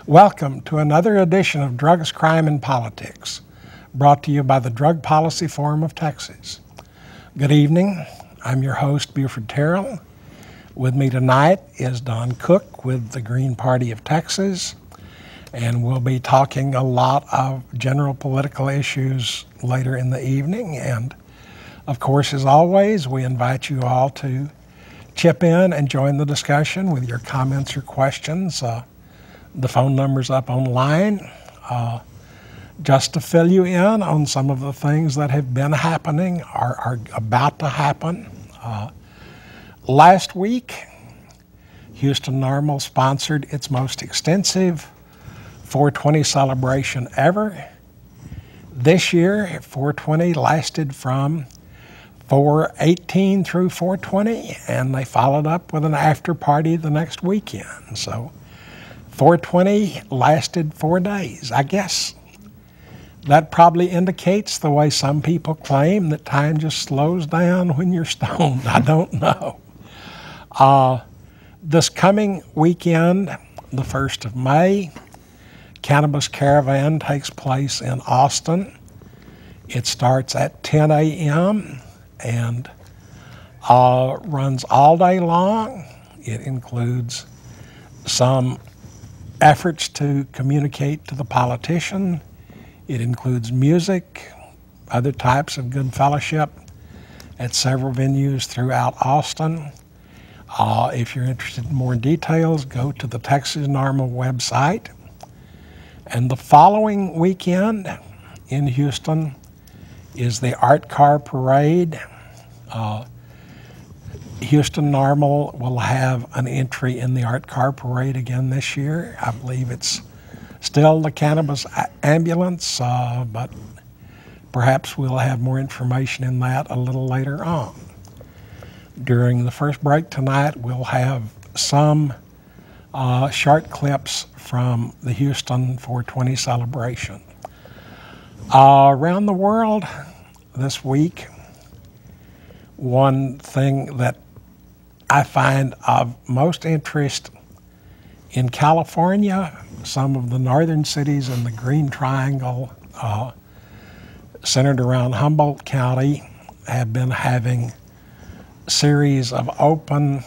Welcome to another edition of Drugs, Crime, and Politics, brought to you by the Drug Policy Forum of Texas. Good evening. I'm your host, Buford Terrell. With me tonight is Don Cook with the Green Party of Texas, and we'll be talking a lot of general political issues later in the evening. And of course, as always, we invite you all to chip in and join the discussion with your comments or questions. The phone number's up online. Just to fill you in on some of the things that have been happening, are about to happen. Last week, Houston Normal sponsored its most extensive 420 celebration ever. This year, 420 lasted from 4/18 through 4/20, and they followed up with an after party the next weekend. So 420 lasted 4 days. I guess that probably indicates the way some people claim that time just slows down when you're stoned. I don't know. This coming weekend, the 1st of May, Cannabis Caravan takes place in Austin. It starts at 10 a.m. and runs all day long. It includes some efforts to communicate to the politician. It includes music, other types of good fellowship at several venues throughout Austin. If you're interested in more details, go to the Texas Normal website. And the following weekend in Houston is the Art Car Parade. Houston Normal will have an entry in the Art Car Parade again this year. I believe it's still the Cannabis Ambulance, but perhaps we'll have more information in that a little later on. During the first break tonight, we'll have some short clips from the Houston 420 celebration. Around the world this week, one thing that I find of most interest in California, some of the northern cities in the Green Triangle, centered around Humboldt County, have been having a series of open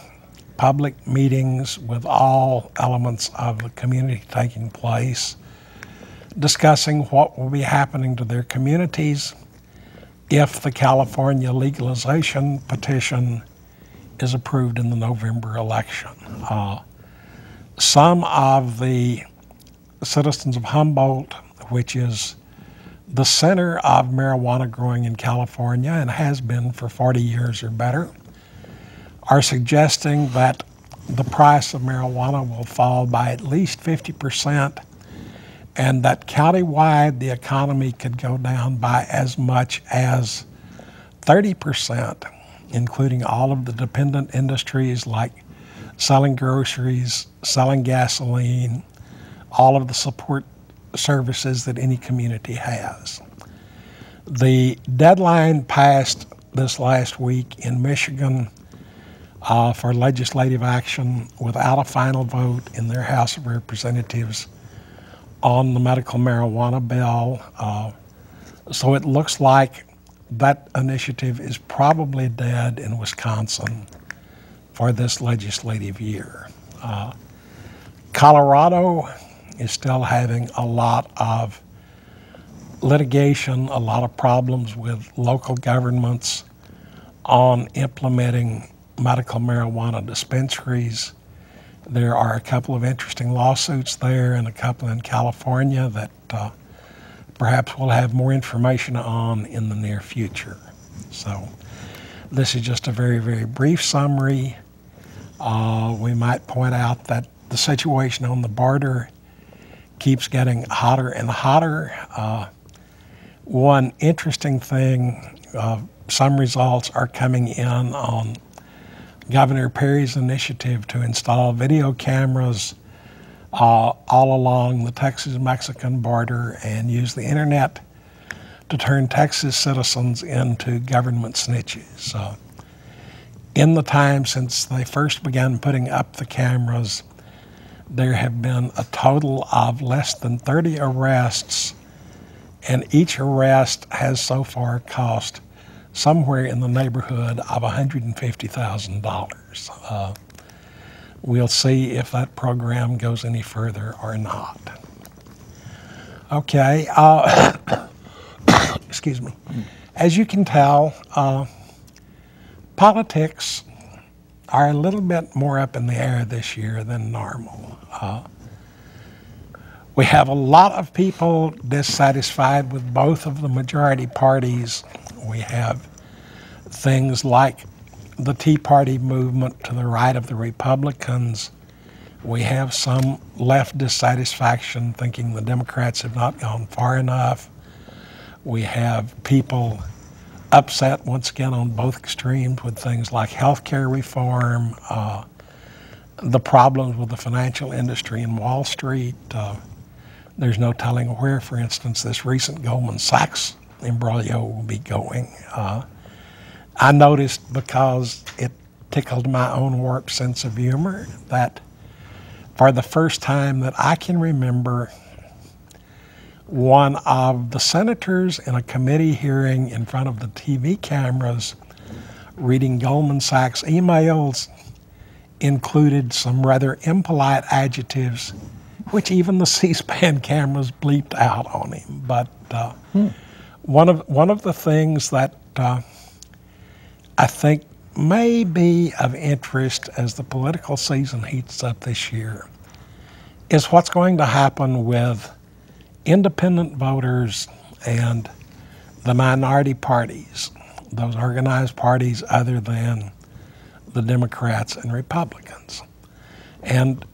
public meetings with all elements of the community taking place, discussing what will be happening to their communities if the California legalization petition is approved in the November election. Some of the citizens of Humboldt, which is the center of marijuana growing in California and has been for 40 years or better, are suggesting that the price of marijuana will fall by at least 50%, and that countywide the economy could go down by as much as 30%, including all of the dependent industries like selling groceries, selling gasoline, all of the support services that any community has. The deadline passed this last week in Michigan for legislative action without a final vote in their House of Representatives on the medical marijuana bill. So it looks like that initiative is probably dead in Wisconsin for this legislative year. Colorado is still having a lot of litigation, a lot of problems with local governments on implementing medical marijuana dispensaries. There are a couple of interesting lawsuits there and a couple in California that perhaps we'll have more information on in the near future. So this is just a very, very brief summary. We might point out that the situation on the border keeps getting hotter and hotter. One interesting thing, some results are coming in on Governor Perry's initiative to install video cameras all along the Texas-Mexican border and use the internet to turn Texas citizens into government snitches. In the time since they first began putting up the cameras, there have been a total of less than 30 arrests, and each arrest has so far cost somewhere in the neighborhood of $150,000. We'll see if that program goes any further or not. Okay, excuse me. As you can tell, politics are a little bit more up in the air this year than normal. We have a lot of people dissatisfied with both of the majority parties. We have things like the Tea Party movement to the right of the Republicans. We have some left dissatisfaction, thinking the Democrats have not gone far enough. We have people upset once again on both extremes with things like health care reform, the problems with the financial industry and Wall Street. There's no telling where, for instance, this recent Goldman Sachs imbroglio will be going. I noticed, because it tickled my own warped sense of humor, that for the first time that I can remember, one of the senators in a committee hearing in front of the TV cameras reading Goldman Sachs emails included some rather impolite adjectives, which even the C-SPAN cameras bleeped out on him. But one of the things that I think may be of interest as the political season heats up this year is what's going to happen with independent voters and the minority parties, those organized parties other than the Democrats and Republicans. And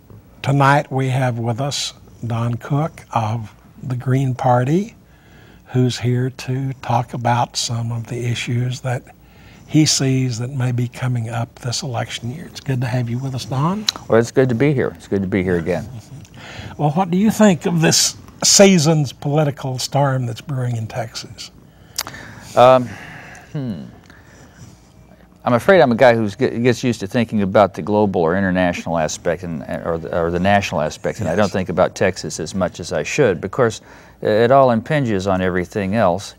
tonight we have with us Don Cook of the Green Party, who's here to talk about some of the issues that he sees that may be coming up this election year. It's good to have you with us, Don. Well, it's good to be here. It's good to be here again. Well, what do you think of this season's political storm that's brewing in Texas? I'm afraid I'm a guy who gets used to thinking about the global or international aspect or the national aspect, and I don't think about Texas as much as I should, because it all impinges on everything else.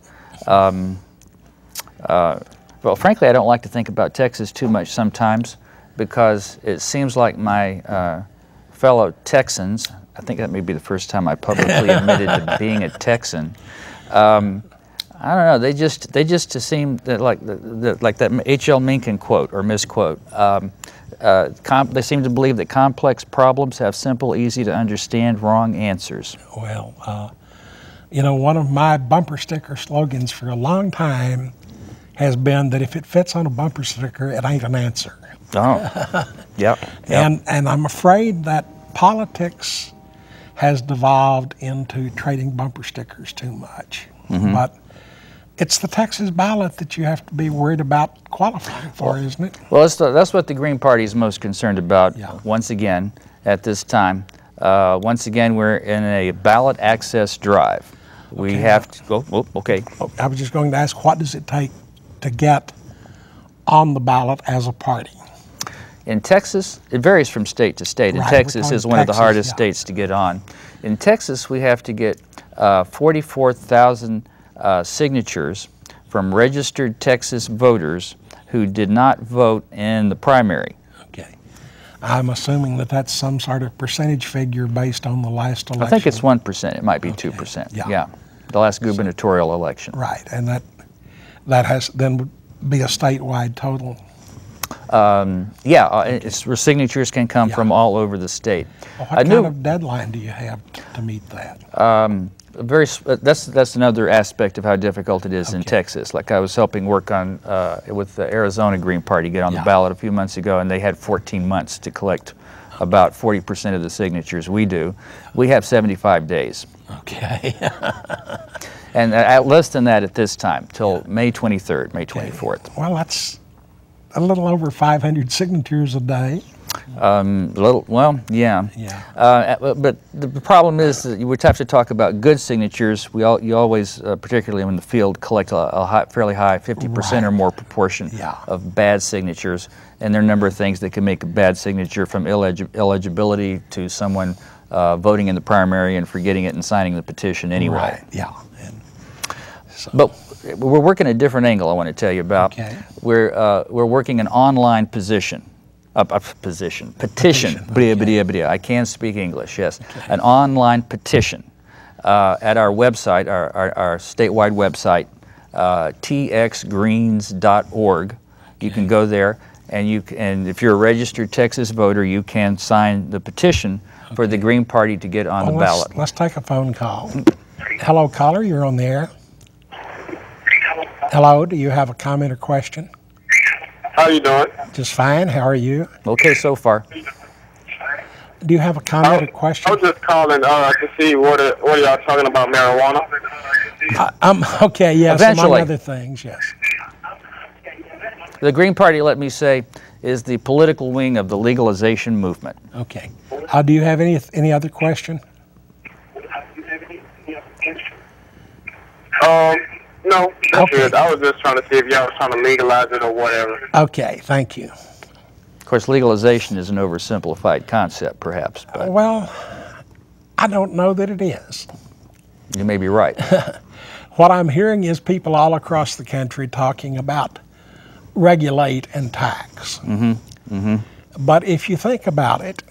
Well, frankly, I don't like to think about Texas too much sometimes, because it seems like my fellow Texans, I think that may be the first time I publicly admitted to being a Texan. I don't know. They just seem that like that H.L. Mencken quote or misquote. They seem to believe that complex problems have simple, easy to understand, wrong answers. Well, you know, one of my bumper sticker slogans for a long time has been that if it fits on a bumper sticker, it ain't an answer. Oh, yep. And I'm afraid that politics has devolved into trading bumper stickers too much. But it's the Texas ballot that you have to be worried about qualifying for, isn't it? Well, that's what the Green Party is most concerned about, once again, at this time. Once again, we're in a ballot access drive. We have to go, I was just going to ask, what does it take to get on the ballot as a party? In Texas, it varies from state to state. And Texas is one of the hardest states to get on. In Texas, we have to get 44,000 signatures from registered Texas voters who did not vote in the primary. Okay. I'm assuming that that's some sort of percentage figure based on the last election. I think it's 1%. It might be 2%. Yeah. The last gubernatorial election. Right. And that has then would be a statewide total. Where signatures can come from all over the state. Well, what kind of deadline do you have to meet that? That's another aspect of how difficult it is in Texas. Like I was helping work on with the Arizona Green Party get on the ballot a few months ago, and they had 14 months to collect about 40% of the signatures we do. We have 75 days. Okay. And less than that at this time, till May 23rd, May 24th. Well, that's a little over 500 signatures a day. But the problem is that you would have to talk about good signatures. You always, particularly in the field, collect a fairly high 50% or more proportion of bad signatures. and there are a number of things that can make a bad signature, from illegibility to someone voting in the primary and forgetting it and signing the petition anyway. Right, yeah. And so, but we're working a different angle I want to tell you about. Okay. We're working an online petition. Petition. Okay. I can speak English, yes. Okay. An online petition at our website, our statewide website, txgreens.org. You can go there, and if you're a registered Texas voter, you can sign the petition for the Green Party to get on the ballot. Let's take a phone call. Hello, caller, you're on the air. Hello, do you have a comment or question? How you doing? Just fine. How are you? Okay, so far. Do you have a comment or question? I was just calling to see what y'all talking about marijuana. Okay, yes, Eventually. among other things, yes. The Green Party, let me say, is the political wing of the legalization movement. Okay. Do you have any other question? No, that's Okay. it. I was just trying to see if y'all was trying to legalize it or whatever. Okay, thank you. Of course, legalization is an oversimplified concept, perhaps, but Well, I don't know that it is. you may be right. What I'm hearing is people all across the country talking about regulate and tax. But if you think about it,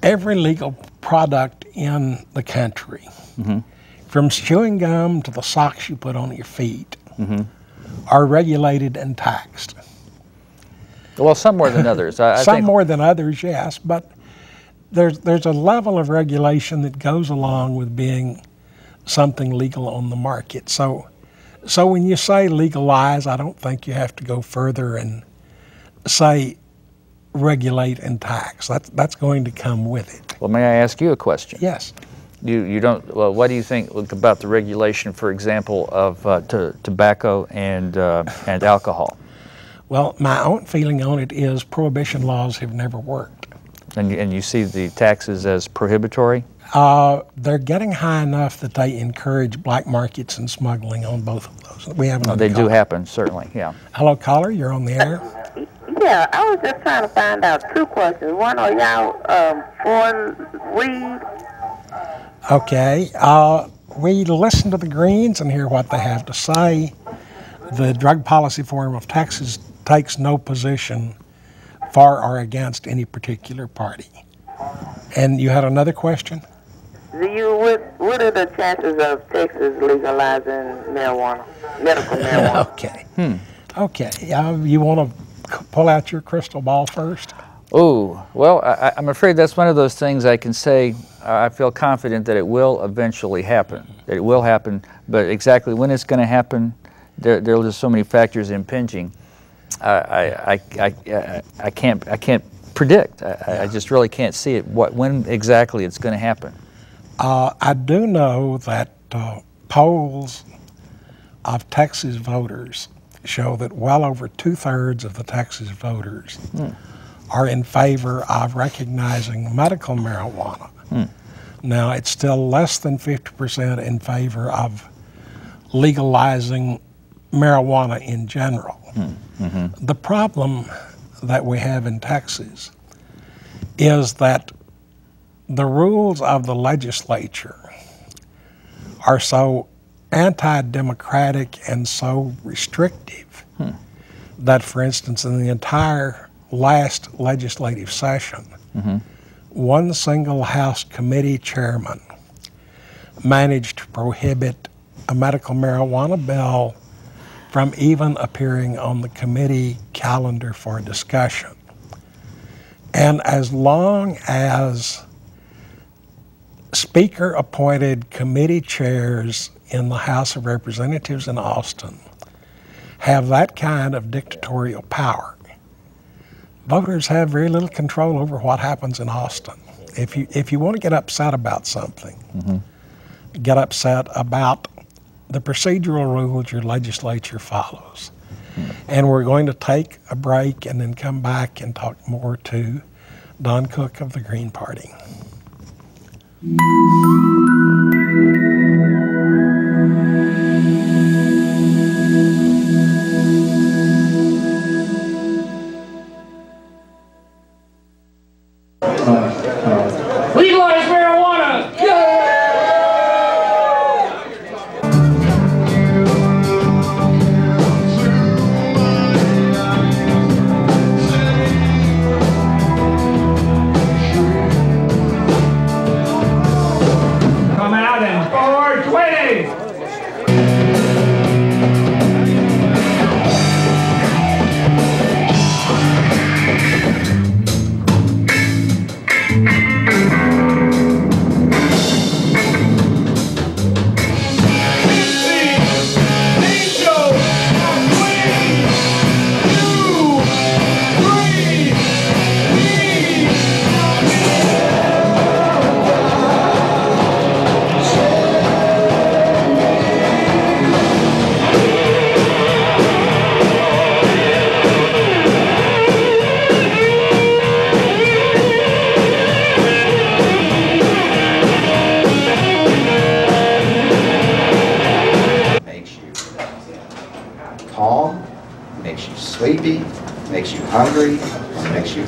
every legal product in the country, from chewing gum to the socks you put on your feet, are regulated and taxed. Well, some more than others. I Some think more than others, yes, but there's a level of regulation that goes along with being something legal on the market. So when you say legalize, I don't think you have to go further and say regulate and tax. That's going to come with it. Well, may I ask you a question? Yes. You don't. Well, what do you think about the regulation, for example, of tobacco and alcohol? Well, my own feeling on it is prohibition laws have never worked. And you see the taxes as prohibitory? They're getting high enough that they encourage black markets and smuggling on both of those. We have another They do caller. happen, certainly. Yeah. Hello, caller. You're on the air. Yeah, I was just trying to find out two questions. One, are y'all for weed? Okay. We listen to the Greens and hear what they have to say. The Drug Policy Forum of Texas takes no position for or against any particular party. And you had another question? What are the chances of Texas legalizing marijuana, medical marijuana? Okay. Okay. You want to pull out your crystal ball first? Oh, well, I'm afraid that's one of those things I can say. I feel confident that it will eventually happen. That it will happen, but exactly when it's going to happen, there are just so many factors impinging. I can't predict. I just really can't see it. When exactly it's going to happen. I do know that polls of Texas voters show that well over 2/3 of the Texas voters are in favor of recognizing medical marijuana. Now, it's still less than 50% in favor of legalizing marijuana in general. The problem that we have in Texas is that the rules of the legislature are so anti-democratic and so restrictive that, for instance, in the entire last legislative session, one single House committee chairman managed to prohibit a medical marijuana bill from even appearing on the committee calendar for discussion. And as long as Speaker-appointed committee chairs in the House of Representatives in Austin have that kind of dictatorial power, voters have very little control over what happens in Austin. If you want to get upset about something, get upset about the procedural rules your legislature follows. And we're going to take a break and then come back and talk more to Don Cook of the Green Party. Legalize marijuana! Yay! Come out in 420! Calm, makes you sleepy, makes you hungry, makes you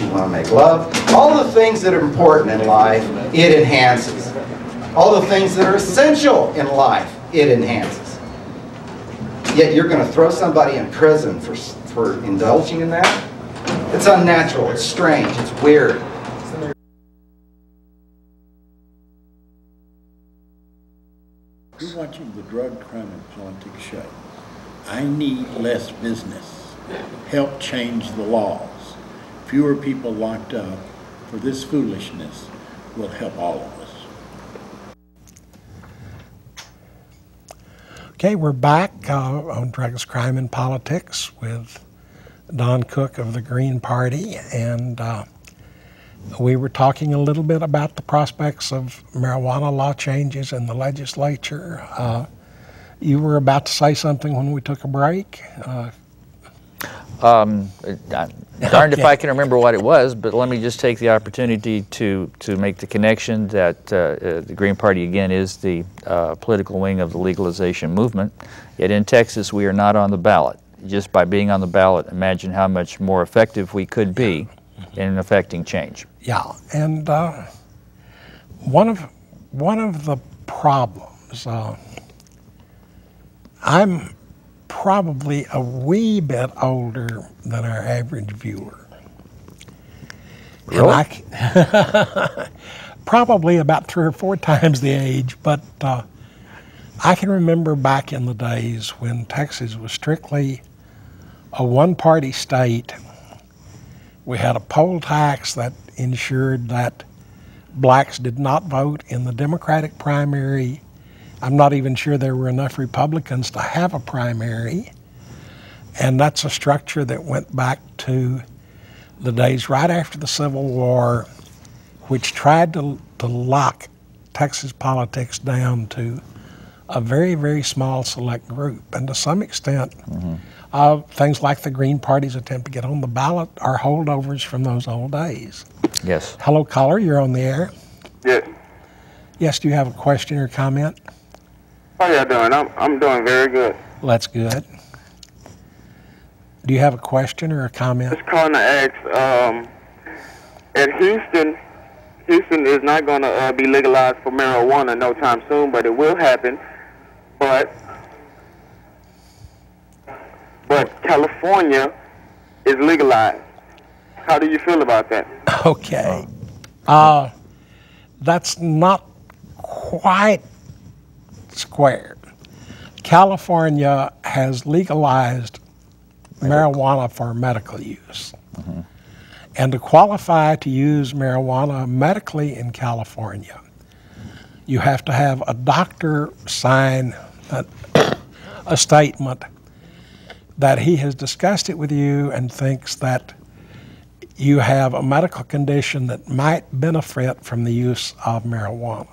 want to make love. All the things that are important in life, it enhances. All the things that are essential in life, it enhances. Yet you're going to throw somebody in prison for indulging in that? It's unnatural, it's strange, it's weird. You're watching the Drug, Crime, and Politics show. I need less business. Help change the laws. Fewer people locked up for this foolishness will help all of us. Okay, we're back on Drugs, Crime, and Politics with Don Cook of the Green Party, and we were talking a little bit about the prospects of marijuana law changes in the legislature. You were about to say something when we took a break. Darned if I can remember what it was, but let me just take the opportunity to make the connection that the Green Party, again, is the political wing of the legalization movement. Yet in Texas, we are not on the ballot. Just by being on the ballot, imagine how much more effective we could be in affecting change. Yeah, and one of the problems, I'm probably a wee bit older than our average viewer. Really? And probably about 3 or 4 times the age, but I can remember back in the days when Texas was strictly a one-party state. We had a poll tax that ensured that blacks did not vote in the Democratic primary. I'm not even sure there were enough Republicans to have a primary. And that's a structure that went back to the days right after the Civil War, which tried to lock Texas politics down to a very, very small select group. And to some extent, things like the Green Party's attempt to get on the ballot are holdovers from those old days. Yes. Hello, caller, you're on the air. Yes. Yes, do you have a question or comment? How y'all doing? I'm doing very good. Well, that's good. Do you have a question or a comment? Just calling to ask, at Houston is not going to be legalized for marijuana no time soon, but it will happen. But California is legalized. How do you feel about that? Okay. That's not quite square. California has legalized marijuana for medical use. And to qualify to use marijuana medically in California, you have to have a doctor sign a statement that he has discussed it with you and thinks that you have a medical condition that might benefit from the use of marijuana.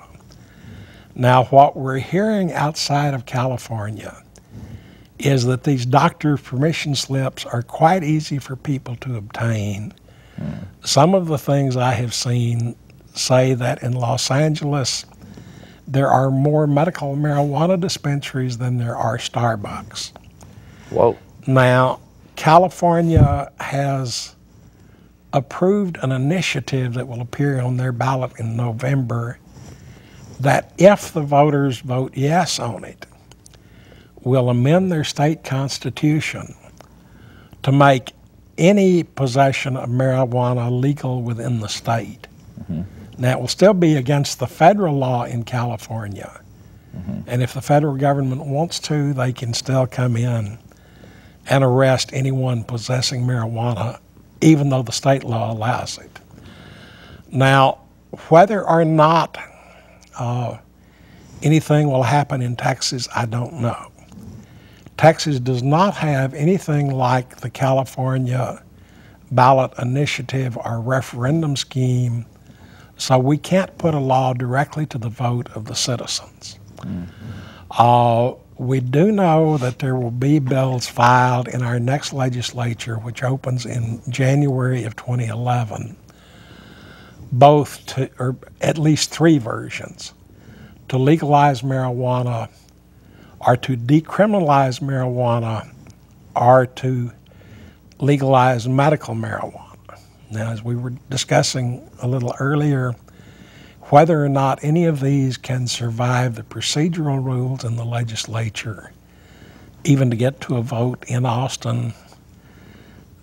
Now, what we're hearing outside of California is that these doctor permission slips are quite easy for people to obtain. Some of the things I have seen say that in Los Angeles, there are more medical marijuana dispensaries than there are Starbucks. Whoa. Now, California has approved an initiative that will appear on their ballot in November that if the voters vote yes on it, will amend their state constitution to make any possession of marijuana legal within the state. Now, it will still be against the federal law in California. And if the federal government wants to, they can still come in and arrest anyone possessing marijuana, even though the state law allows it. Now, whether or not anything will happen in Texas, I don't know. Texas does not have anything like the California ballot initiative or referendum scheme, so we can't put a law directly to the vote of the citizens. We do know that there will be bills filed in our next legislature, which opens in January of 2011, or at least 3 versions, to legalize marijuana, or to decriminalize marijuana, or to legalize medical marijuana. Now, as we were discussing a little earlier, whether or not any of these can survive the procedural rules in the legislature, even to get to a vote in Austin,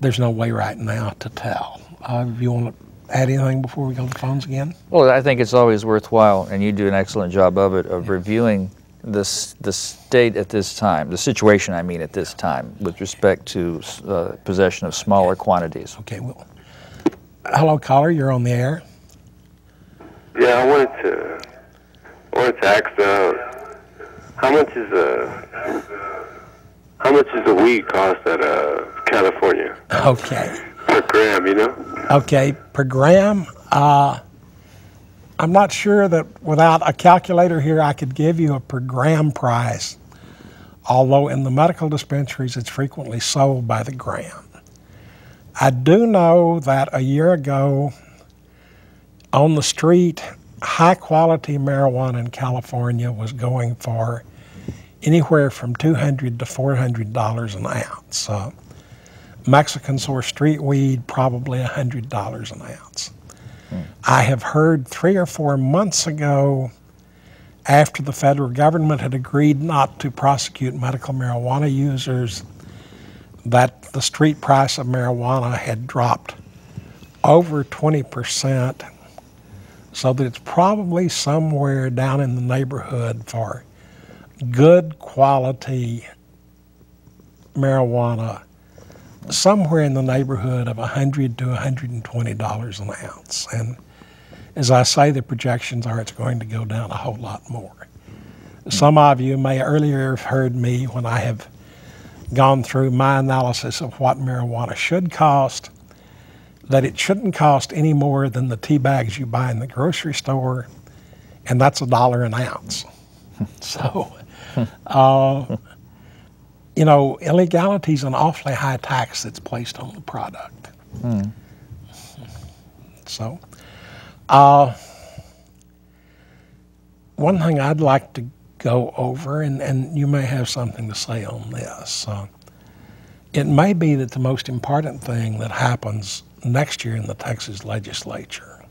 there's no way right now to tell. If you want to add anything before we go to the phones again? Well, I think it's always worthwhile, and you do an excellent job of it, of reviewing the state at this time, the situation, I mean, at this time, with respect to possession of smaller quantities. Okay, well, hello, caller, you're on the air. Yeah, I wanted to ask, how much is a weed cost at California? Okay. Per gram, you know? Okay, per gram. I'm not sure that without a calculator here I could give you a per gram price, although in the medical dispensaries it's frequently sold by the gram. I do know that a year ago on the street, high quality marijuana in California was going for anywhere from $200 to $400 an ounce. Mexican source street weed, probably $100 an ounce. I have heard 3 or 4 months ago, after the federal government had agreed not to prosecute medical marijuana users, that the street price of marijuana had dropped over 20%, so that it's probably somewhere down in the neighborhood for good quality marijuana, somewhere in the neighborhood of $100 to $120 an ounce. And as I say, the projections are it's going to go down a whole lot more. Some of you may earlier have heard me when I have gone through my analysis of what marijuana should cost, that it shouldn't cost any more than the tea bags you buy in the grocery store, and that's $1 an ounce. So, you know, illegality is an awfully high tax that's placed on the product. So, one thing I'd like to go over, and you may have something to say on this, it may be that the most important thing that happens next year in the Texas legislature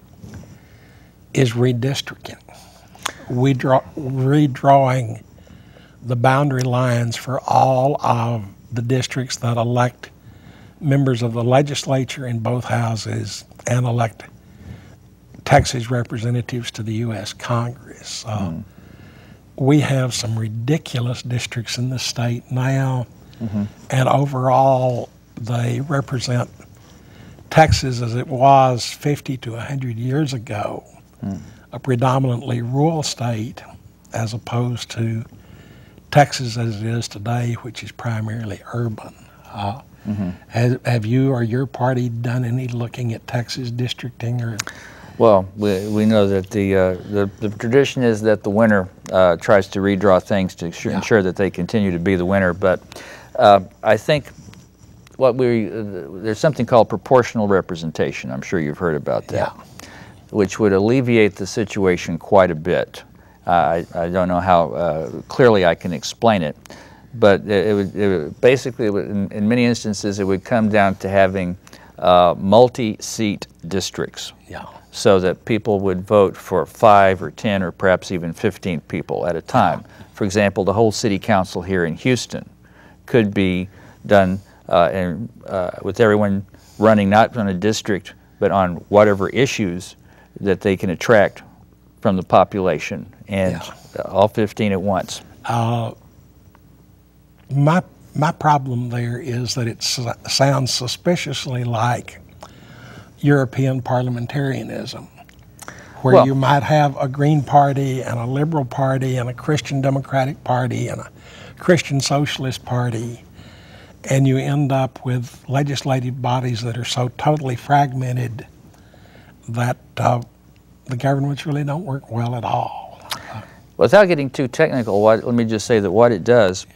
is redistricting. Redrawing the boundary lines for all of the districts that elect members of the legislature in both houses and elect Texas representatives to the U.S. Congress. We have some ridiculous districts in the state now, and overall they represent Texas as it was 50 to 100 years ago, a predominantly rural state, as opposed to Texas as it is today, which is primarily urban. Have you or your party done any looking at Texas districting? Or? Well, we know that the tradition is that the winner tries to redraw things to ensure that they continue to be the winner. But I think there's something called proportional representation. I'm sure you've heard about that, which would alleviate the situation quite a bit. I don't know how clearly I can explain it, but it would basically, in many instances, it would come down to having multi-seat districts. Yeah. So that people would vote for 5 or 10 or perhaps even 15 people at a time. For example, the whole city council here in Houston could be done with everyone running not on a district but on whatever issues that they can attract from the population, and all 15 at once. My problem there is that it sounds suspiciously like European parliamentarianism, where you might have a Green Party and a Liberal Party and a Christian Democratic Party and a Christian Socialist Party, and you end up with legislative bodies that are so totally fragmented that the governments really don't work well at all. Without getting too technical, let me just say that what it does,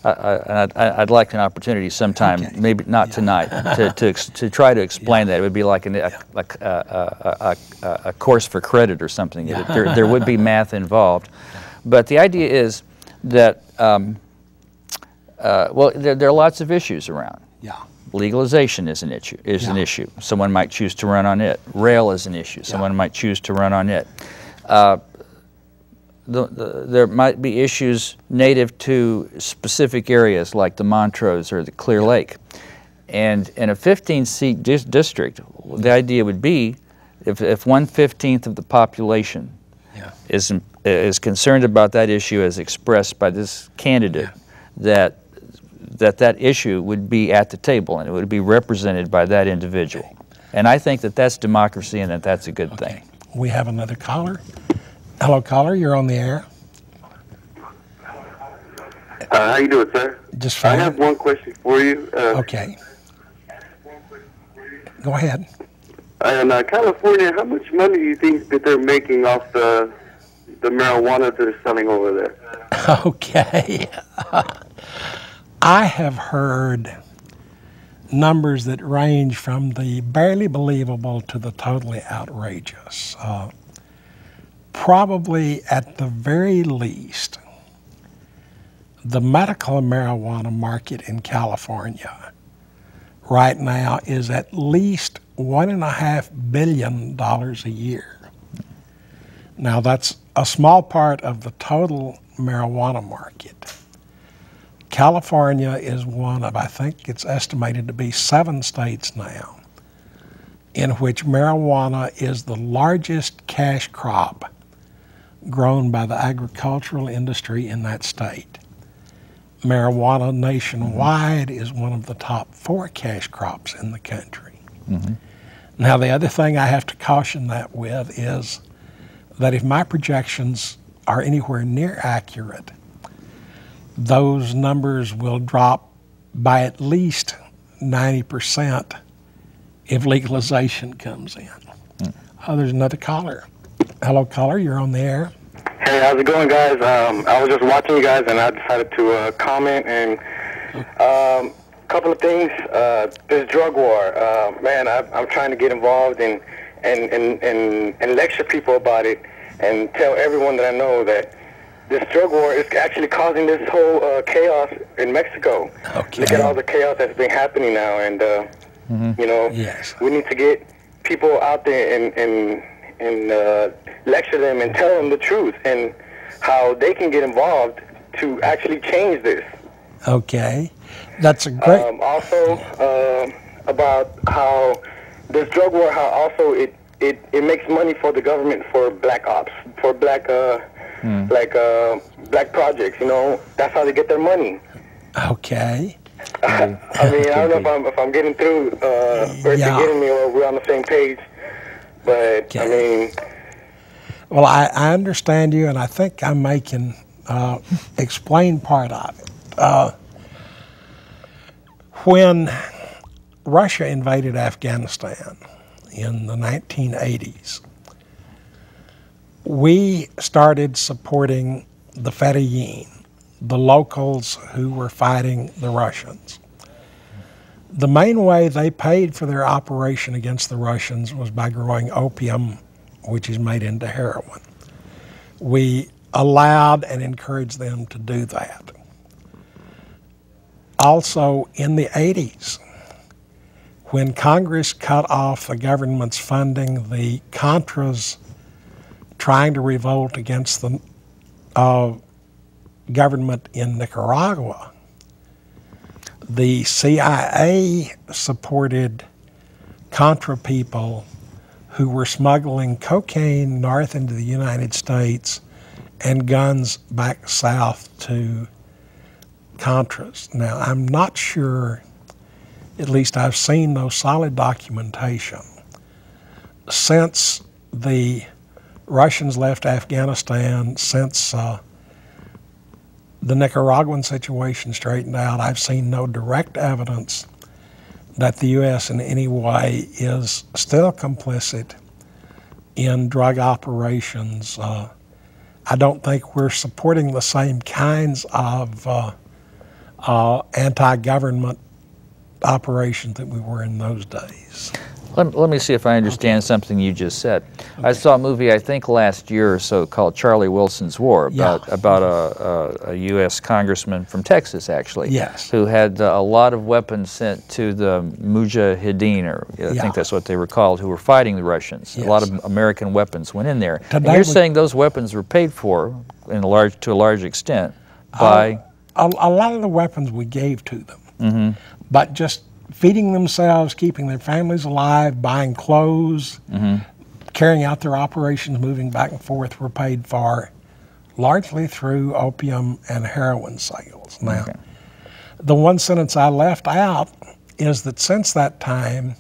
I'd like an opportunity sometime, maybe not tonight, to try to explain that. It would be like a course for credit or something. There would be math involved. But the idea is that, well, there are lots of issues around. Legalization is an issue. Someone might choose to run on it. Rail is an issue. Someone might choose to run on it. There might be issues native to specific areas like the Montrose or the Clear Lake. And in a 15-seat district, the idea would be if 1/15 of the population is concerned about that issue as expressed by this candidate, that issue would be at the table and it would be represented by that individual. And I think that that's democracy and that that's a good thing. We have another caller. Hello, caller. You're on the air. How you doing, sir? Just fine. I have one question for you. Okay. Go ahead. In California, how much money do you think that they're making off the marijuana that they're selling over there? Okay. I have heard numbers that range from the barely believable to the totally outrageous. Probably at the very least, the medical marijuana market in California right now is at least $1.5 billion a year. Now that's a small part of the total marijuana market. California is one of, I think it's estimated to be 7 states now in which marijuana is the largest cash crop grown by the agricultural industry in that state. Marijuana nationwide is one of the top 4 cash crops in the country. Now, the other thing I have to caution that with is that if my projections are anywhere near accurate, those numbers will drop by at least 90% if legalization comes in. There's another caller. Hello, caller. You're on the air. Hey, how's it going, guys? I was just watching you guys, and I decided to comment. And a couple of things. This drug war, man, I'm trying to get involved and lecture people about it and tell everyone that I know that this drug war is actually causing this whole chaos in Mexico. Look at all the chaos that's been happening now, and you know, we need to get people out there and lecture them and tell them the truth and how they can get involved to actually change this. Okay, that's a great. Also, about how this drug war, how also it makes money for the government for black ops, for black black projects. You know, that's how they get their money. Okay. I mean, I don't know if I'm getting through, or if you're getting me, or we're on the same page. But I mean, well, I understand you, and I think I can explain part of it. When Russia invaded Afghanistan in the 1980s, we started supporting the Fedayeen, the locals who were fighting the Russians. The main way they paid for their operation against the Russians was by growing opium, which is made into heroin. We allowed and encouraged them to do that. Also, in the 80s, when Congress cut off the government's funding, the Contras trying to revolt against the government in Nicaragua, the CIA supported Contra people who were smuggling cocaine north into the United States and guns back south to Contras. Now, I'm not sure, at least I've seen no solid documentation. Since the Russians left Afghanistan, since the Nicaraguan situation straightened out, I've seen no direct evidence that the U.S. in any way is still complicit in drug operations. I don't think we're supporting the same kinds of anti-government operations that we were in those days. Let me see if I understand something you just said. Okay. I saw a movie, I think last year or so, called Charlie Wilson's War, about a U.S. congressman from Texas, actually, yes, who had a lot of weapons sent to the Mujahideen, or I think that's what they were called, who were fighting the Russians. Yes. A lot of American weapons went in there. And you're saying those weapons were paid for, to a large extent, by... A lot of the weapons we gave to them, mm-hmm. but just feeding themselves, keeping their families alive, buying clothes, mm-hmm. carrying out their operations, moving back and forth, were paid for largely through opium and heroin sales. Now, okay. The one sentence I left out is that since that time,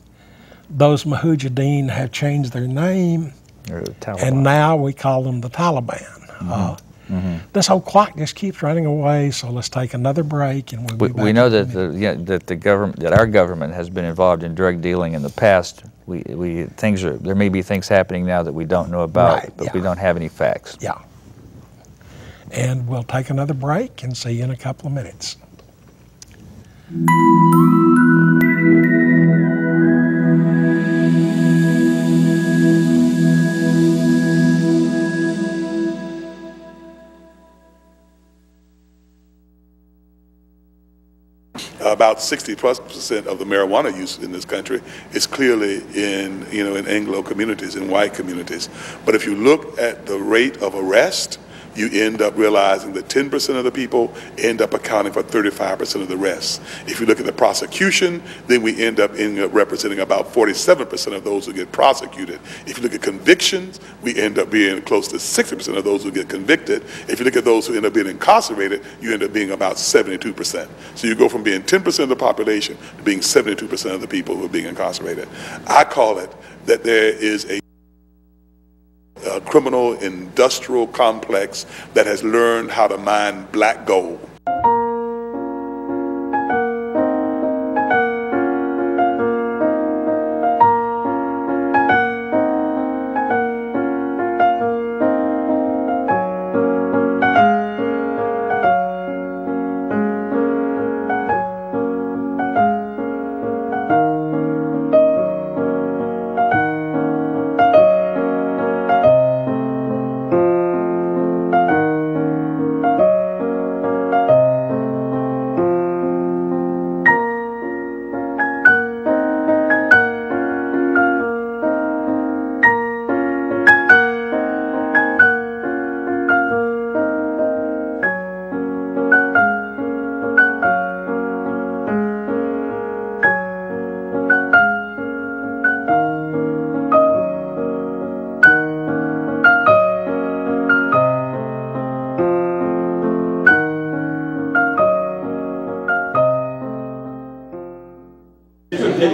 those Mujahideen have changed their name, and now we call them the Taliban. Mm-hmm. This whole clock just keeps running away, so let's take another break, and we'll be back. We know that that our government has been involved in drug dealing in the past. There may be things happening now that we don't know about, right, but we don't have any facts. Yeah. And we'll take another break and see you in a couple of minutes. About 60+% of the marijuana use in this country is clearly in Anglo communities, in white communities. But if you look at the rate of arrest, you end up realizing that 10% of the people end up accounting for 35% of the rest. If you look at the prosecution, then we end up representing about 47% of those who get prosecuted. If you look at convictions, we end up being close to 60% of those who get convicted. If you look at those who end up being incarcerated, you end up being about 72%. So you go from being 10% of the population to being 72% of the people who are being incarcerated. I call it that there is a criminal industrial complex that has learned how to mine black gold.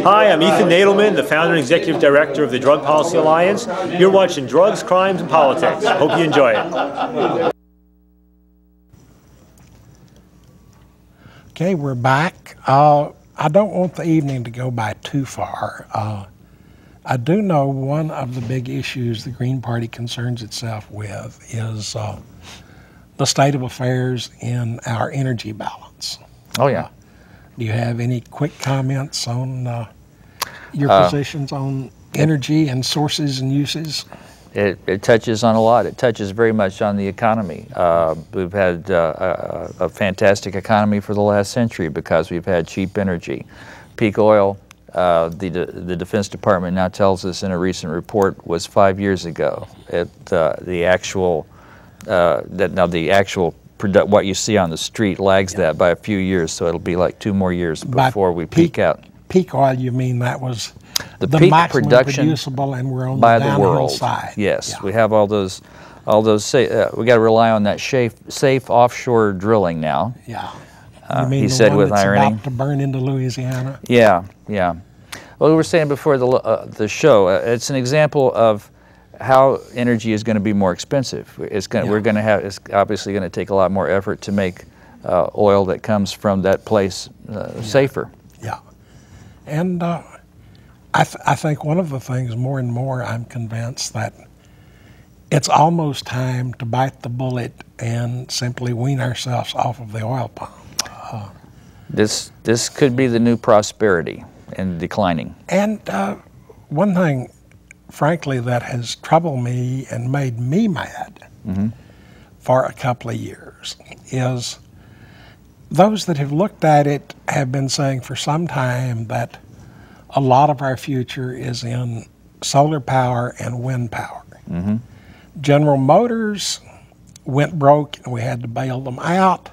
Hi, I'm Ethan Nadelman, the founder and executive director of the Drug Policy Alliance. You're watching Drugs, Crimes, and Politics. Hope you enjoy it. Okay, we're back. I don't want the evening to go by too far. I do know one of the big issues the Green Party concerns itself with is the state of affairs in our energy balance. Oh, yeah. Do you have any quick comments on your positions on energy and sources and uses? It touches on a lot. It touches very much on the economy. We've had a fantastic economy for the last century because we've had cheap energy. Peak oil, the Defense Department now tells us in a recent report was 5 years ago. The actual what you see on the street lags that by a few years, so it'll be like 2 more years before we peak out. Peak oil, you mean that was the peak maximum production producible, and we're on by the the downhill world. side. Yes, yeah. we have all those. We got to rely on that safe offshore drilling now. Yeah. You mean he the said one with that's irony. about to burn into Louisiana? Yeah, yeah. Well, we were saying before the show, it's an example of how energy is going to be more expensive. It's obviously going to take a lot more effort to make oil that comes from that place safer. Yeah, and I think one of the things more and more I'm convinced that it's almost time to bite the bullet and simply wean ourselves off of the oil pump. This could be the new prosperity and declining. And one thing, frankly, that has troubled me and made me mad for a couple of years is those that have looked at it have been saying for some time that a lot of our future is in solar power and wind power. General Motors went broke and we had to bail them out.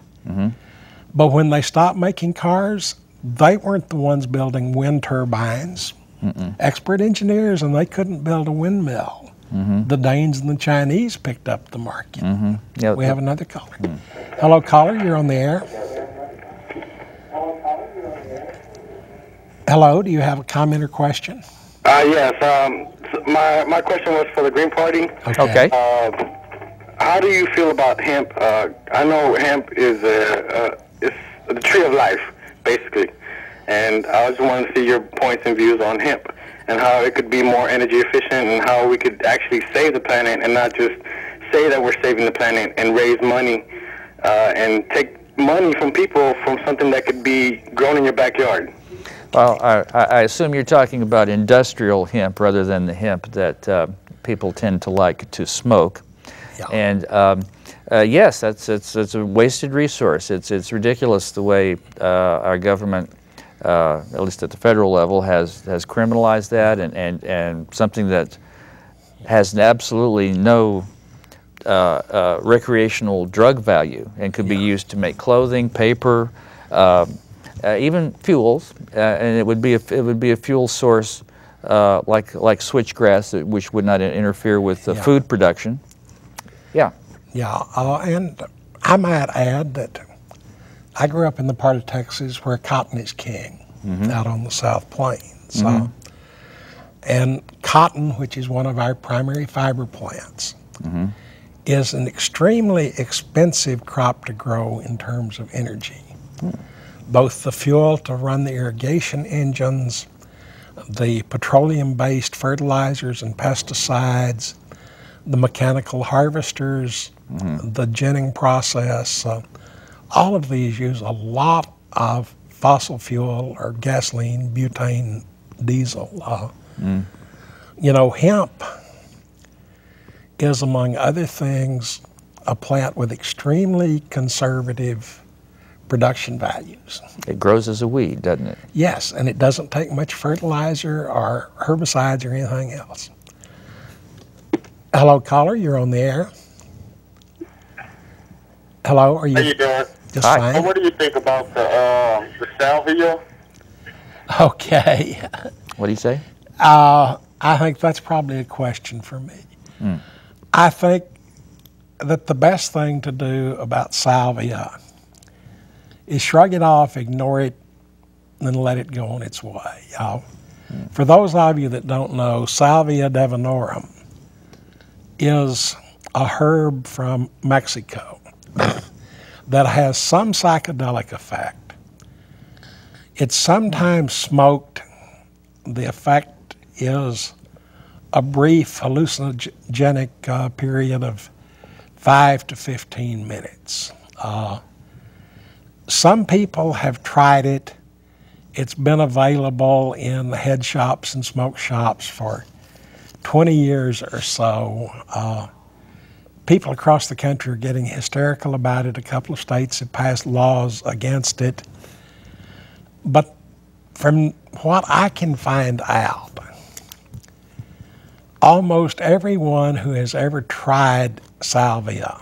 But when they stopped making cars, they weren't the ones building wind turbines. Expert engineers, and they couldn't build a windmill. The Danes and the Chinese picked up the market. Yeah, we have another caller. Hello, caller, you're on the air. Hello, do you have a comment or question? Yes. My question was for the Green Party. Okay. How do you feel about hemp? I know hemp is it's the tree of life, basically. And I just wanted to see your points and views on hemp and how it could be more energy efficient and how we could actually save the planet and not just say that we're saving the planet and raise money and take money from people from something that could be grown in your backyard. Well, I assume you're talking about industrial hemp rather than the hemp that people tend to like to smoke. Yeah. And yes, it's a wasted resource. It's ridiculous the way our government, at least at the federal level, has criminalized that, and something that has absolutely no recreational drug value and could be used to make clothing, paper, even fuels, and it would be a fuel source like switchgrass, which would not interfere with food production. Yeah. Yeah, and I might add that I grew up in the part of Texas where cotton is king, out on the South Plains. And cotton, which is one of our primary fiber plants, is an extremely expensive crop to grow in terms of energy. Both the fuel to run the irrigation engines, the petroleum-based fertilizers and pesticides, the mechanical harvesters, the ginning process, all of these use a lot of fossil fuel or gasoline, butane, diesel. You know, hemp is, among other things, a plant with extremely conservative production values. It grows as a weed, doesn't it? Yes, and it doesn't take much fertilizer or herbicides or anything else. Hello, caller, you're on the air. Hello, are you? How you doing? Just fine. What do you think about the salvia? Okay. What do you say? I think that's probably a question for me. I think that the best thing to do about salvia is shrug it off, ignore it, and let it go on its way. For those of you that don't know, Salvia divinorum is a herb from Mexico that has some psychedelic effect. It's sometimes smoked. The effect is a brief hallucinogenic period of 5 to 15 minutes. Some people have tried it. It's been available in head shops and smoke shops for 20 years or so. People across the country are getting hysterical about it. A couple of states have passed laws against it. But from what I can find out, almost everyone who has ever tried salvia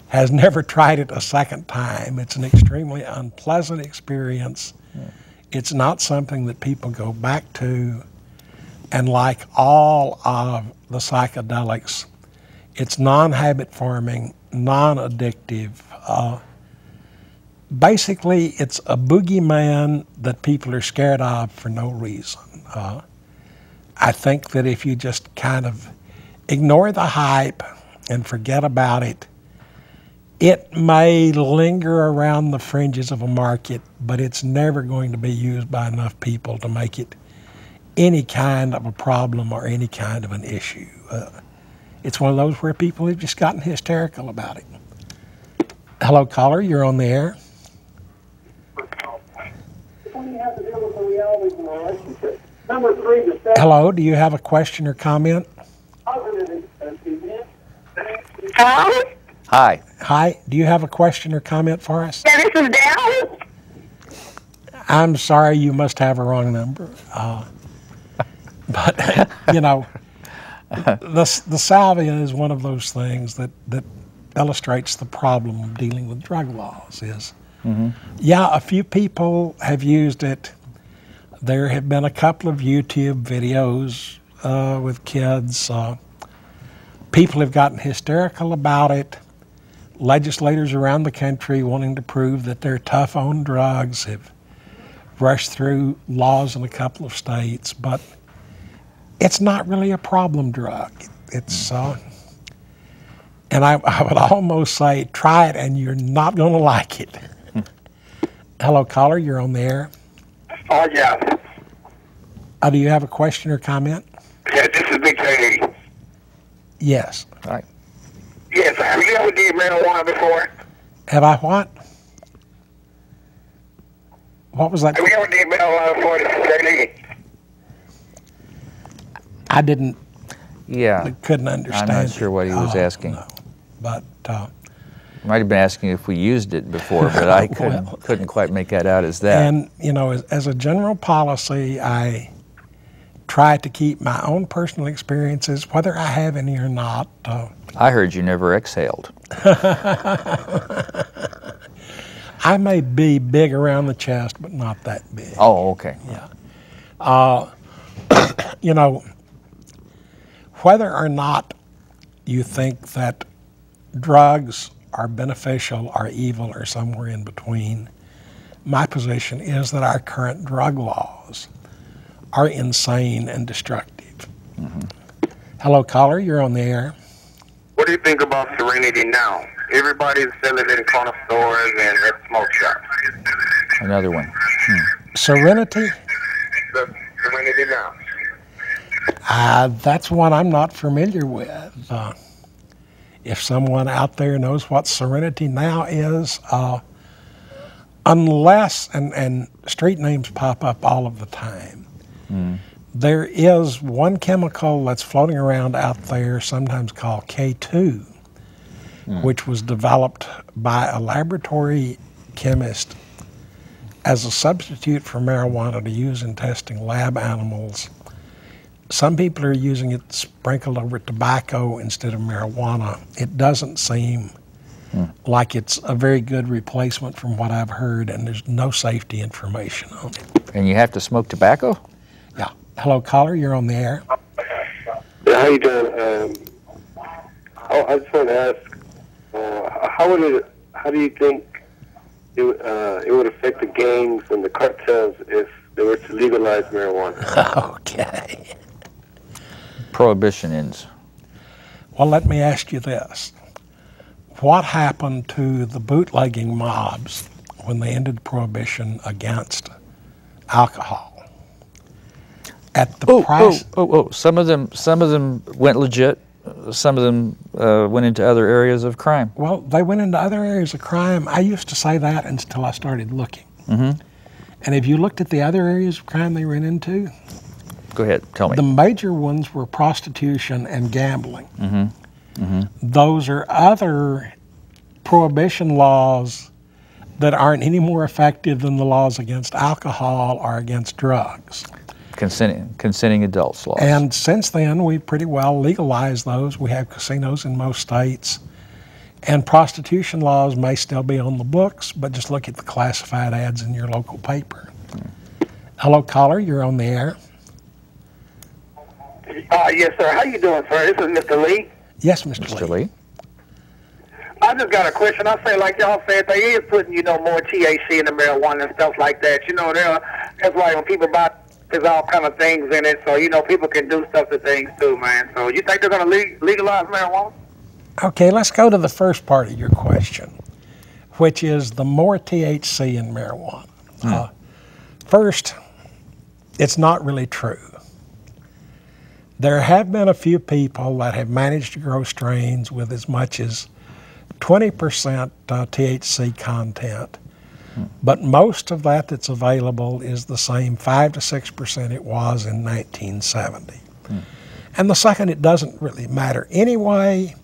has never tried it a second time. It's an extremely unpleasant experience. It's not something that people go back to. And like all of the psychedelics, it's non-habit forming, non-addictive. Basically, it's a boogeyman that people are scared of for no reason. I think that if you just kind of ignore the hype and forget about it, it may linger around the fringes of a market, but it's never going to be used by enough people to make it any kind of a problem or any kind of an issue. It's one of those where people have just gotten hysterical about it. Hello, caller, you're on the air. Hello, do you have a question or comment? Hello? Hi. Hi, do you have a question or comment for us? Yeah, this is Dal. I'm sorry, you must have a wrong number. But, you know, the salvia is one of those things that illustrates the problem of dealing with drug laws is, yeah, a few people have used it. There have been a couple of YouTube videos with kids. People have gotten hysterical about it. Legislators around the country wanting to prove that they're tough on drugs have rushed through laws in a couple of states, but it's not really a problem drug. It's, and I would almost say, try it and you're not going to like it. Hello, caller, you're on the air. Oh, yeah. Do you have a question or comment? Yeah, this is Big J. Yes. All right. Yes, have you ever did marijuana before? Have I what? What was that? Have you ever did marijuana before, JD? I didn't. Yeah. Couldn't understand. I'm not sure what he was asking. No. But might have been asking if we used it before, but I couldn't quite make that out as that. And you know, as a general policy, I try to keep my own personal experiences, whether I have any or not. I heard you never exhaled. I may be big around the chest, but not that big. Oh, okay. Yeah. You know, whether or not you think that drugs are beneficial or evil or somewhere in between, my position is that our current drug laws are insane and destructive. Hello, caller, you're on the air. What do you think about Serenity now? Everybody's selling it in corner stores and at smoke shops. Another one. Serenity? The Serenity now. That's one I'm not familiar with. If someone out there knows what Serenity now is, unless, and street names pop up all of the time, there is one chemical that's floating around out there, sometimes called K2, which was developed by a laboratory chemist as a substitute for marijuana to use in testing lab animals. Some people are using it sprinkled over tobacco instead of marijuana. It doesn't seem like it's a very good replacement from what I've heard, and there's no safety information on it. And you have to smoke tobacco? Yeah. Hello, caller, you're on the air. Yeah, how you doing? I just want to ask, how do you think it would affect the gangs and the cartels if they were to legalize marijuana? Okay. Prohibition ends. Well, let me ask you this. What happened to the bootlegging mobs when they ended prohibition against alcohol? At the price. Some of them went legit. Some of them went into other areas of crime. Well, they went into other areas of crime. I used to say that until I started looking. And if you looked at the other areas of crime they went into, go ahead, tell me. The major ones were prostitution and gambling. Those are other prohibition laws that aren't any more effective than the laws against alcohol or against drugs. Consenting adults laws. And since then, we've pretty well legalized those. We have casinos in most states. And prostitution laws may still be on the books, but just look at the classified ads in your local paper. Hello, caller, you're on the air. Yes, sir. How you doing, sir? This is Mr. Lee. Yes, Mr. Lee. I just got a question. I say, like y'all said, they is putting, more THC in the marijuana and stuff like that. That's why when people buy, there's all kind of things in it, so, people can do stuff to things too, man. So you think they're going to legalize marijuana? Okay, let's go to the first part of your question, which is the more THC in marijuana. First, it's not really true. There have been a few people that have managed to grow strains with as much as 20% THC content, but most of that that's available is the same 5 to 6% it was in 1970. And the second, it doesn't really matter. Anyway,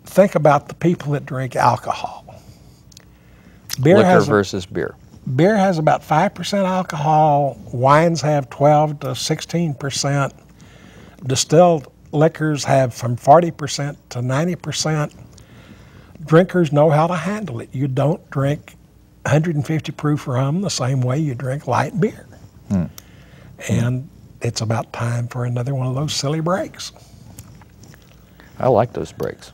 think about the people that drink alcohol. Liquor versus beer. Beer has about 5% alcohol. Wines have 12 to 16%. Distilled liquors have from 40% to 90%. Drinkers know how to handle it. You don't drink 150 proof rum the same way you drink light beer. And it's about time for another one of those silly breaks. I like those breaks.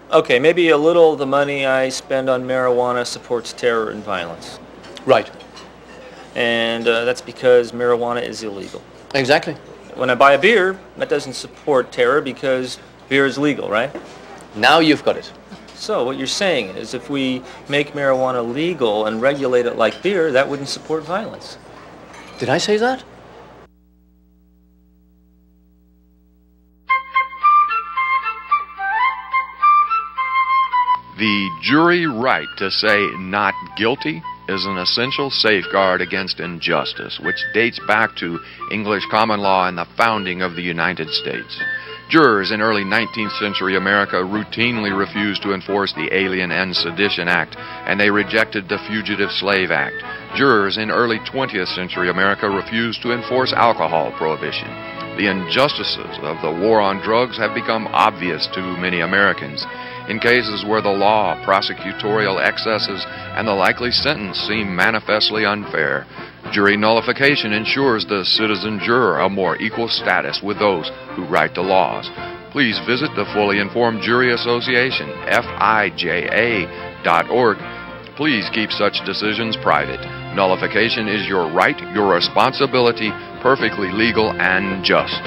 Okay, maybe a little of the money I spend on marijuana supports terror and violence. Right. And that's because marijuana is illegal. Exactly. When I buy a beer, that doesn't support terror because beer is legal, right? Now you've got it. So what you're saying is if we make marijuana legal and regulate it like beer, that wouldn't support violence. Did I say that? The jury right to say not guilty is an essential safeguard against injustice, which dates back to English common law and the founding of the United States. Jurors in early 19th century America routinely refused to enforce the Alien and Sedition Act, and they rejected the Fugitive Slave Act. Jurors in early 20th century America refused to enforce alcohol prohibition. The injustices of the war on drugs have become obvious to many Americans. In cases where the law, prosecutorial excesses, and the likely sentence seem manifestly unfair, jury nullification ensures the citizen juror a more equal status with those who write the laws. Please visit the Fully Informed Jury Association, FIJA.org. Please keep such decisions private. Nullification is your right, your responsibility, perfectly legal and just.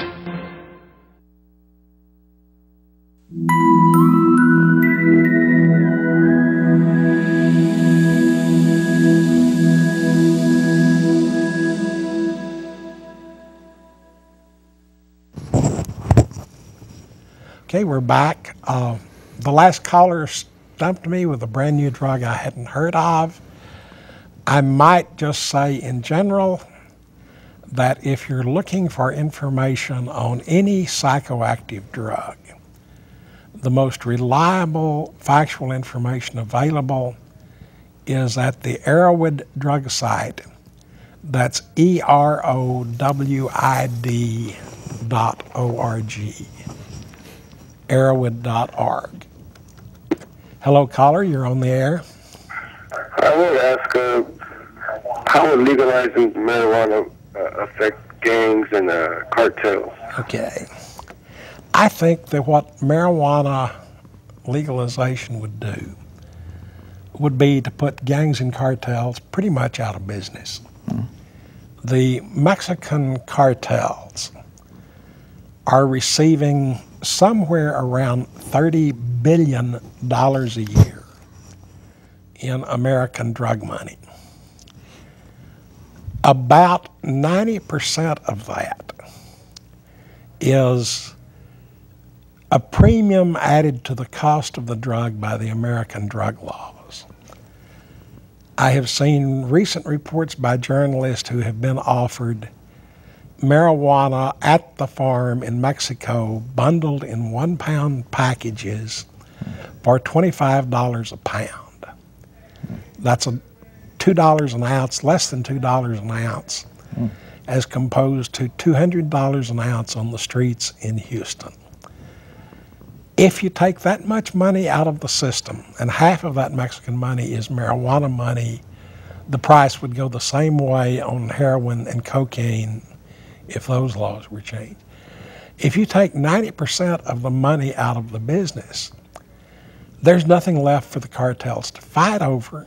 Okay, we're back. The last caller stumped me with a brand new drug I hadn't heard of. I might just say in general that if you're looking for information on any psychoactive drug, the most reliable factual information available is at the Erowid drug site. That's erowid.org. Erowid.org. Hello, caller, you're on the air. I want to ask, how would legalizing marijuana affect gangs and cartels? Okay. I think that what marijuana legalization would do would be to put gangs and cartels pretty much out of business. The Mexican cartels are receiving somewhere around $30 billion a year in American drug money. About 90% of that is a premium added to the cost of the drug by the American drug laws. I have seen recent reports by journalists who have been offered marijuana at the farm in Mexico, bundled in 1 pound packages for $25 a pound. That's $2 an ounce, less than $2 an ounce, as composed to $200 an ounce on the streets in Houston. If you take that much money out of the system, and half of that Mexican money is marijuana money, the price would go the same way on heroin and cocaine if those laws were changed. If you take 90% of the money out of the business, there's nothing left for the cartels to fight over.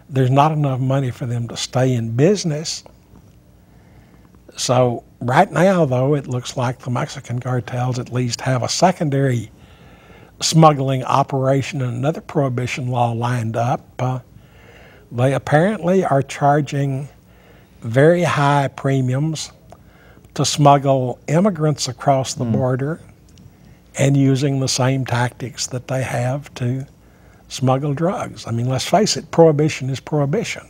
There's not enough money for them to stay in business. So right now, though, it looks like the Mexican cartels at least have a secondary smuggling operation and another prohibition law lined up. They apparently are charging very high premiums to smuggle immigrants across the border and using the same tactics that they have to smuggle drugs. I mean, let's face it, prohibition is prohibition.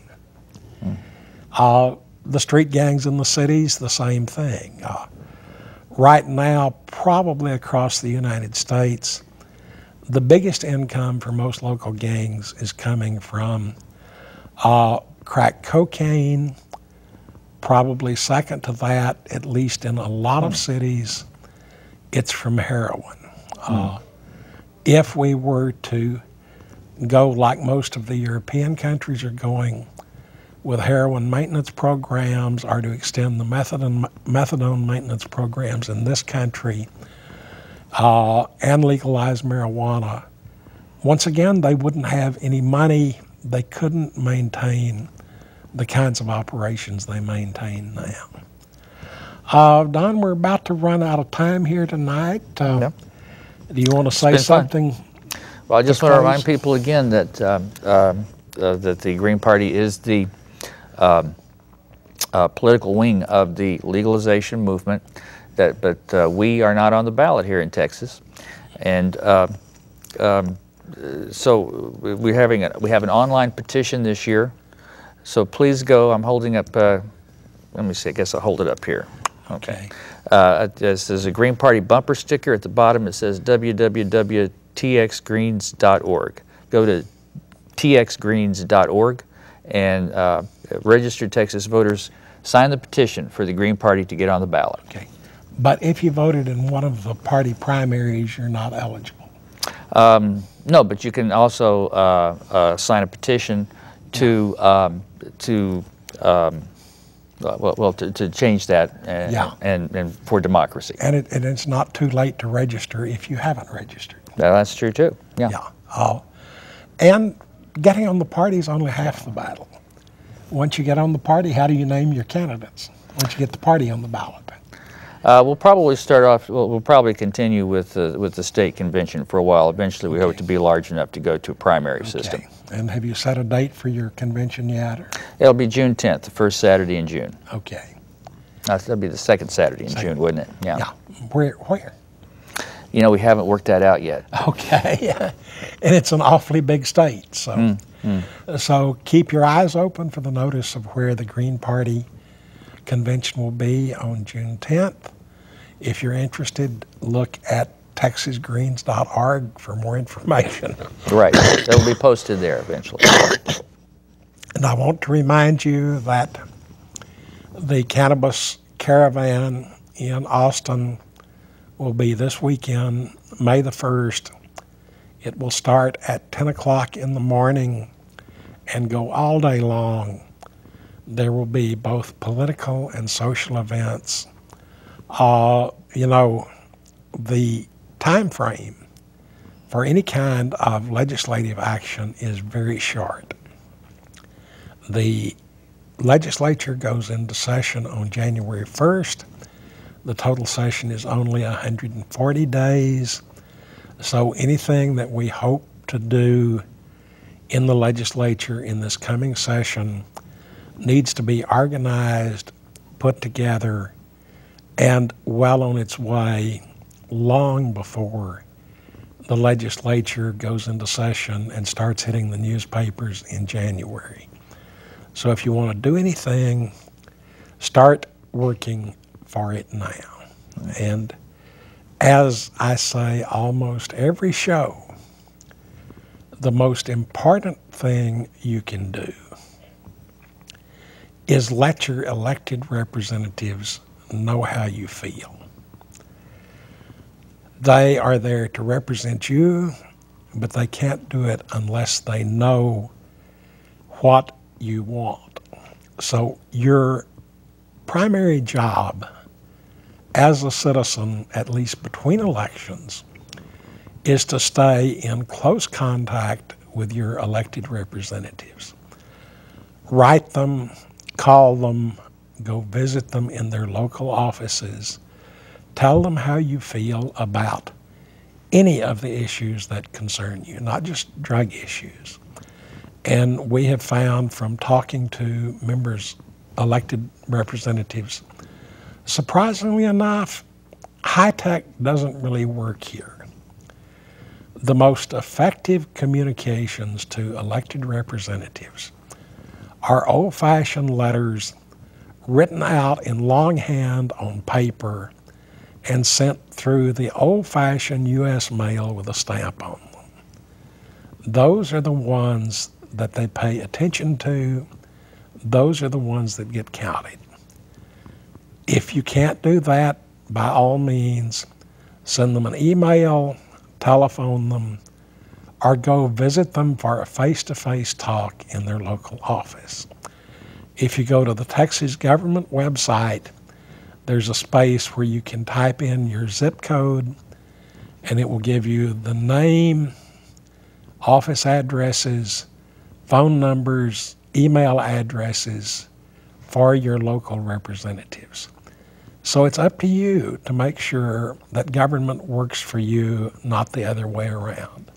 The street gangs in the cities, the same thing. Right now, probably across the United States, the biggest income for most local gangs is coming from crack cocaine. Probably second to that, at least in a lot of cities, it's from heroin. If we were to go like most of the European countries are going, with heroin maintenance programs, or to extend the methadone maintenance programs in this country, and legalize marijuana, once again, they wouldn't have any money. They couldn't maintain the kinds of operations they maintain now. Don, we're about to run out of time here tonight. Do you want to say something? Well, I just want to remind people again that that the Green Party is the political wing of the legalization movement. But we are not on the ballot here in Texas, and so we have an online petition this year. So please go. I'm holding up. Let me see. I guess I'll hold it up here. Okay. There's a Green Party bumper sticker at the bottom. It says www.txgreens.org. Go to txgreens.org and registered Texas voters sign the petition for the Green Party to get on the ballot. Okay. But if you voted in one of the party primaries, you're not eligible. No, but you can also sign a petition to change that and for democracy. And it's not too late to register if you haven't registered. That's true too. Yeah. And getting on the party is only half the battle. Once you get on the party, how do you name your candidates? Once you get the party on the ballot. We'll probably start off. We'll probably continue with the state convention for a while. Eventually, we hope to be large enough to go to a primary system. And have you set a date for your convention yet? Or? It'll be June 10th, the first Saturday in June. Okay. That'll be the second Saturday in June, wouldn't it? Yeah. Where? You know, we haven't worked that out yet. Okay. And it's an awfully big state, so so keep your eyes open for the notice of where the Green Party convention will be on June 10th. If you're interested, look at texasgreens.org for more information. Right. It'll be posted there eventually. And I want to remind you that the Cannabis Caravan in Austin will be this weekend, May the 1st. It will start at 10 o'clock in the morning and go all day long. There will be both political and social events. You know, the time frame for any kind of legislative action is very short. The legislature goes into session on January 1st. The total session is only 140 days. So anything that we hope to do in the legislature in this coming session needs to be organized, put together, and well on its way long before the legislature goes into session and starts hitting the newspapers in January. So if you want to do anything, start working for it now. And as I say almost every show, the most important thing you can do is let your elected representatives know how you feel. They are there to represent you, but they can't do it unless they know what you want. So your primary job as a citizen, at least between elections, is to stay in close contact with your elected representatives. Write them, call them, go visit them in their local offices. Tell them how you feel about any of the issues that concern you, not just drug issues. And we have found from talking to members, elected representatives, surprisingly enough, high tech doesn't really work here. The most effective communications to elected representatives are old-fashioned letters written out in longhand on paper and sent through the old-fashioned U.S. mail with a stamp on them. Those are the ones that they pay attention to. Those are the ones that get counted. If you can't do that, by all means, send them an email, telephone them, or go visit them for a face-to-face talk in their local office. If you go to the Texas government website, there's a space where you can type in your zip code, and it will give you the name, office addresses, phone numbers, email addresses for your local representatives. So it's up to you to make sure that government works for you, not the other way around.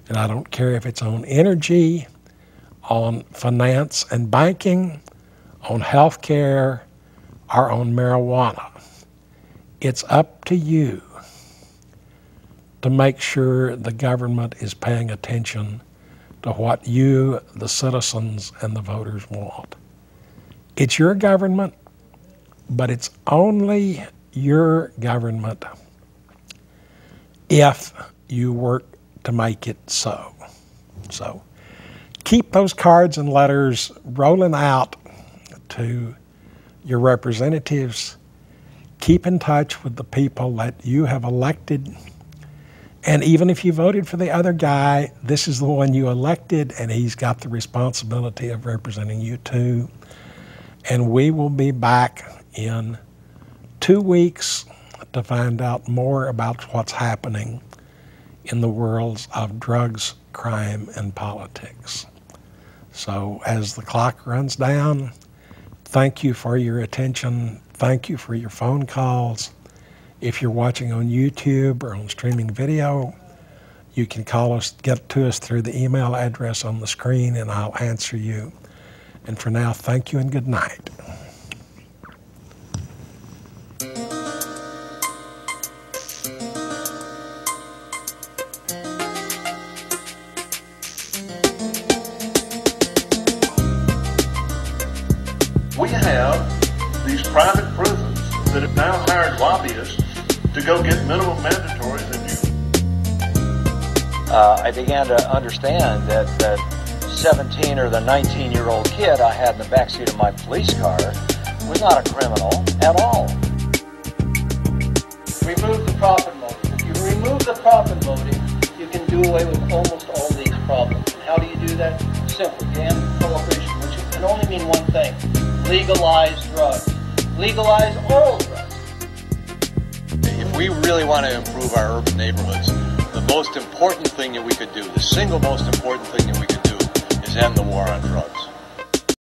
And I don't care if it's on energy, on finance and banking, on health care, or on marijuana. It's up to you to make sure the government is paying attention to what you, the citizens, and the voters want. It's your government, but it's only your government if you work to make it so. So keep those cards and letters rolling out to your representatives. Keep in touch with the people that you have elected. And even if you voted for the other guy, this is the one you elected, and he's got the responsibility of representing you too. And we will be back in 2 weeks to find out more about what's happening in the worlds of drugs, crime, and politics. So as the clock runs down, thank you for your attention. Thank you for your phone calls. If you're watching on YouTube or on streaming video, you can call us, get to us through the email address on the screen, and I'll answer you. And for now, thank you and good night. We have these private prisons that have now hired lobbyists to go get minimum mandatories in you. I began to understand that the 17 or the 19-year-old kid I had in the backseat of my police car was not a criminal at all. Remove the profit motive. If you remove the profit motive, you can do away with almost all these problems. And how do you do that? Simple. You end prohibition, which can only mean one thing. Legalize drugs. Legalize all drugs. If we really want to improve our urban neighborhoods, the most important thing that we could do, the single most important thing that we could do, is end the war on drugs.